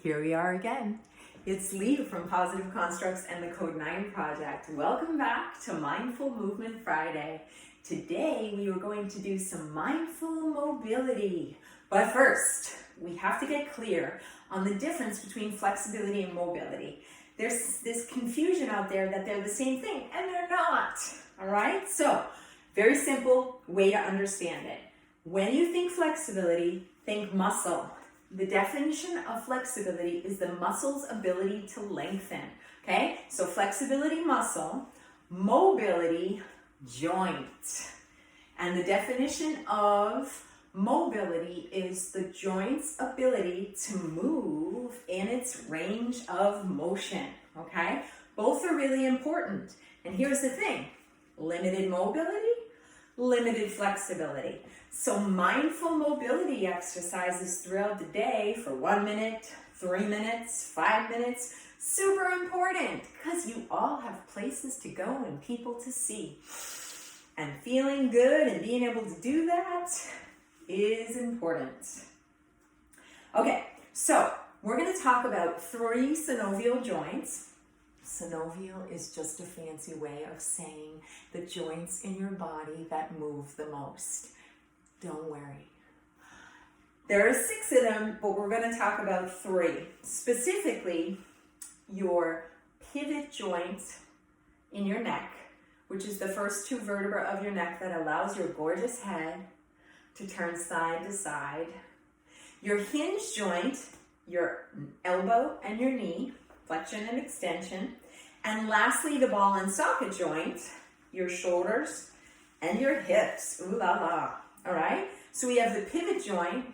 Here we are again. It's Lee from Positive Constructs and the Code 9 Project. Welcome back to Mindful Movement Friday. Today we are going to do some mindful mobility. But first, we have to get clear on the difference between flexibility and mobility. There's this confusion out there that they're the same thing, and they're not. All right? So, very simple way to understand it. When you think flexibility, think muscle. The definition of flexibility is the muscle's ability to lengthen, okay? So flexibility, muscle, mobility, joint. And the definition of mobility is the joint's ability to move in its range of motion, okay? Both are really important. And here's the thing, limited mobility, limited flexibility. So mindful mobility exercises throughout the day for 1 minute, 3 minutes, 5 minutes, super important because you all have places to go and people to see. And feeling good and being able to do that is important. Okay, so we're going to talk about 3 synovial joints. Synovial is just a fancy way of saying the joints in your body that move the most. Don't worry. There are 6 of them, but we're going to talk about 3. Specifically, your pivot joint in your neck, which is the first 2 vertebrae of your neck that allows your gorgeous head to turn side to side. Your hinge joint, your elbow and your knee, flexion and extension. And lastly, the ball and socket joint, your shoulders and your hips. Ooh la la. All right? So we have the pivot joint.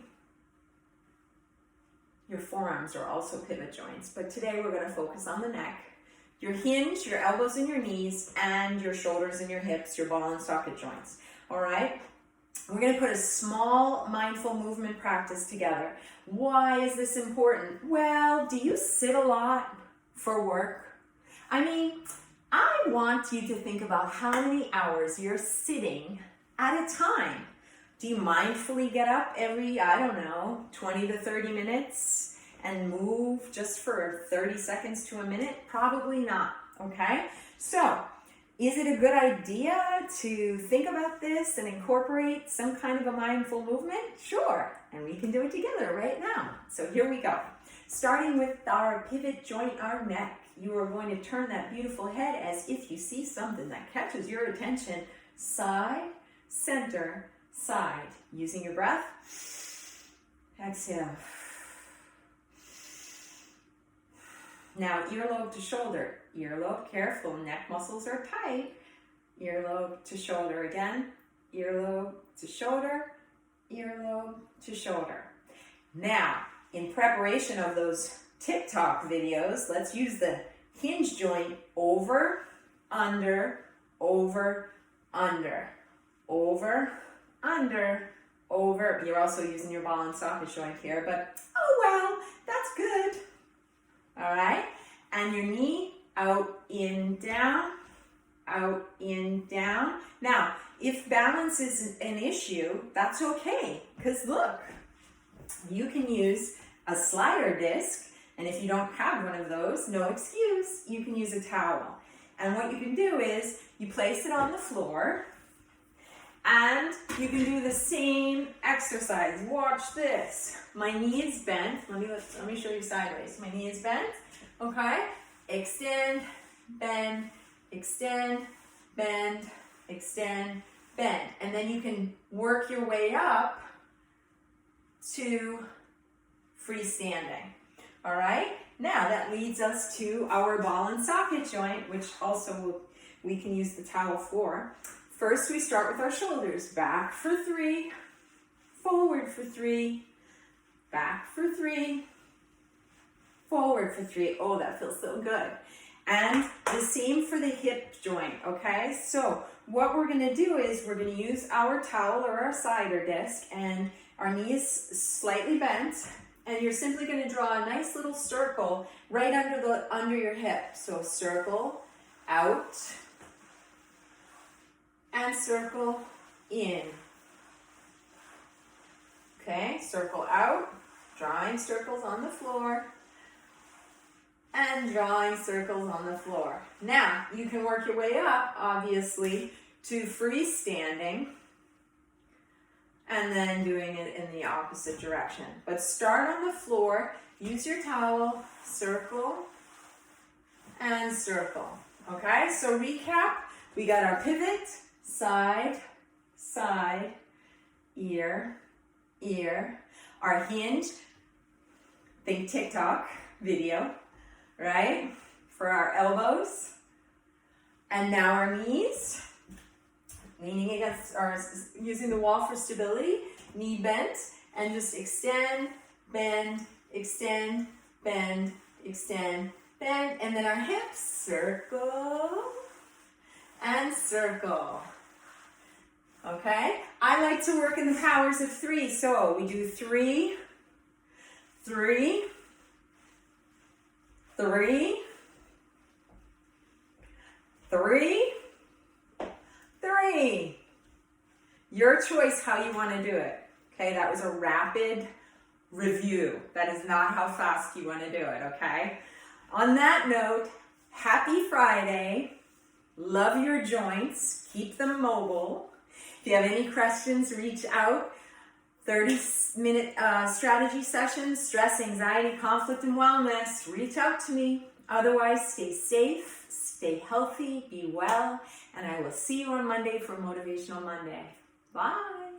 Your forearms are also pivot joints, but today we're going to focus on the neck. Your hinge, your elbows and your knees, and your shoulders and your hips, your ball and socket joints. All right? We're going to put a small mindful movement practice together. Why is this important? Well, do you sit a lot for work? I mean, I want you to think about how many hours you're sitting at a time. Do you mindfully get up every, 20 to 30 minutes and move just for 30 seconds to a minute? Probably not, okay? So, is it a good idea to think about this and incorporate some kind of a mindful movement? Sure, and we can do it together right now. So here we go. Starting with our pivot joint, our neck, you are going to turn that beautiful head as if you see something that catches your attention. Side, center, side. Using your breath. Exhale. Now, earlobe to shoulder. Earlobe, careful, neck muscles are tight. Earlobe to shoulder again. Earlobe to shoulder. Earlobe to shoulder. Now, in preparation of those TikTok videos, let's use the hinge joint over, under, over, under, over, under, over. You're also using your ball and socket joint here, but oh well, that's good. All right, and your knee out, in, down, out, in, down. Now, if balance is an issue, that's okay, because look, you can use a slider disc, and if you don't have one of those, no excuse, you can use a towel. And what you can do is you place it on the floor, and you can do the same exercise. Watch this. My knee is bent. Let me show you sideways. My knee is bent. Okay? Extend, bend, extend, bend, extend, bend. And then you can work your way up to freestanding. All right? Now that leads us to our ball and socket joint, which also we can use the towel for. First, we start with our shoulders. Back for 3, forward for 3, back for 3, forward for 3. Oh, that feels so good. And the same for the hip joint, okay? So what we're going to do is we're going to use our towel or our slider disc, and our knee is slightly bent, and you're simply going to draw a nice little circle right under your hip. So circle out, and circle in. Okay, circle out, drawing circles on the floor, and drawing circles on the floor. Now, you can work your way up, obviously, to freestanding and then doing it in the opposite direction. But start on the floor, use your towel, circle and circle. Okay, so recap, we got our pivot, side, side, ear, ear. Our hinge, think TikTok video, right? For our elbows. And now our knees, leaning against, or using the wall for stability, knee bent, and just extend, bend, extend, bend, extend, bend, and then our hips, circle and circle. Okay? I like to work in the powers of 3, so we do 3, 3, 3, 3, 3. Your choice how you want to do it. Okay, that was a rapid review. That is not how fast you want to do it, okay? On that note, happy Friday. Love your joints. Keep them mobile. If you have any questions, reach out. 30-minute strategy sessions, stress, anxiety, conflict, and wellness. Reach out to me. Otherwise, stay safe, stay healthy, be well, and I will see you on Monday for Motivational Monday. Bye.